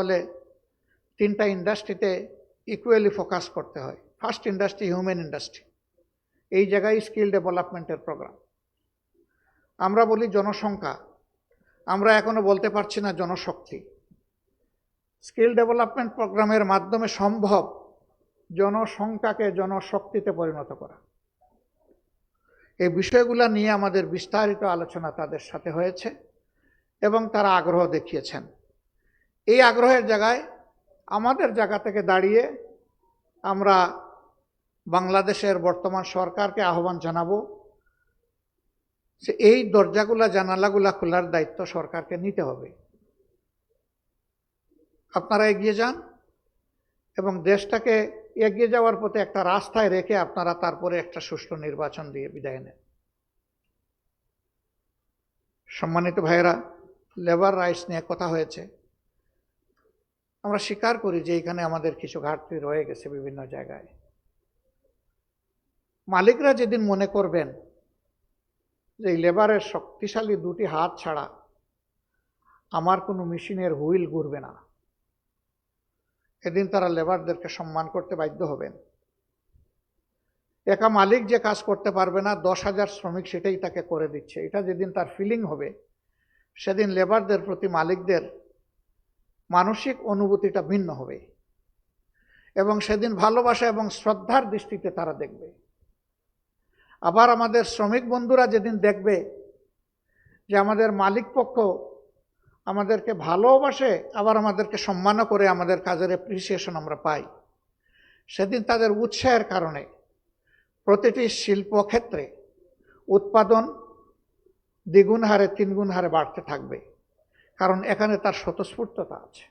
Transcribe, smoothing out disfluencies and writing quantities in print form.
হলে 3টা ইন্ডাস্ট্রিতে ইকুয়ালি ফোকাস করতে হয়। ফার্স্ট ইন্ডাস্ট্রি হিউম্যান ইন্ডাস্ট্রি, এই জায়গায় স্কিল ডেভেলপমেন্টের প্রোগ্রাম। আমরা বলি জনসংখ্যা, আমরা এখনো বলতে পারছি না জনশক্তি। স্কিল ডেভেলপমেন্ট প্রোগ্রামের মাধ্যমে সম্ভব জনসংখ্যাকে জনশক্তিতে পরিণত করা। এই বিষয়গুলো নিয়ে আমাদের বিস্তারিত আলোচনা তাদের সাথে হয়েছে এবং তারা আগ্রহ দেখিয়েছেন। এই আগ্রহের জায়গায় আমাদের জায়গা থেকে দাঁড়িয়ে আমরা বাংলাদেশের বর্তমান সরকারকে আহ্বান জানাবো যে এই দরজাগুলা জানালাগুলা খোলার দায়িত্ব সরকারকে নিতে হবে। আপনারা এগিয়ে যান এবং দেশটাকে এগিয়ে যাওয়ার পথে একটা রাস্তায় রেখে আপনারা তারপরে একটা সুষ্ঠু নির্বাচন দিয়ে বিদায় নেন। সম্মানিত ভাইয়েরা, লেবার রাইটস নিয়ে কথা হয়েছে। আমরা স্বীকার করি যে এখানে আমাদের কিছু ঘাটতি রয়ে গেছে বিভিন্ন জায়গায়। মালিকরা যেদিন মনে করবেন যে এই লেবারের শক্তিশালী 2টি হাত ছাড়া আমার কোনো মেশিনের হুইল ঘুরবে না, এদিন তারা লেবারদেরকে সম্মান করতে বাধ্য হবেন। একা মালিক যে কাজ করতে পারবে না, 10,000 শ্রমিক সেটাই তাকে করে দিচ্ছে, এটা যেদিন তার ফিলিং হবে, সেদিন লেবারদের প্রতি মালিকদের মানসিক অনুভূতিটা ভিন্ন হবে এবং সেদিন ভালোবাসা এবং শ্রদ্ধার দৃষ্টিতে তারা দেখবে। আবার আমাদের শ্রমিক বন্ধুরা যেদিন দেখবে যে আমাদের মালিক পক্ষ আমাদেরকে ভালোবাসে, আবার আমাদেরকে সম্মানও করে, আমাদের কাজের অ্যাপ্রিসিয়েশন আমরা পাই, সেদিন তাদের উৎসাহের কারণে প্রতিটি শিল্পক্ষেত্রে উৎপাদন 2 গুণ হারে 3 গুণ হারে বাড়তে থাকবে, কারণ এখানে তার স্বতঃস্ফূর্ততা আছে।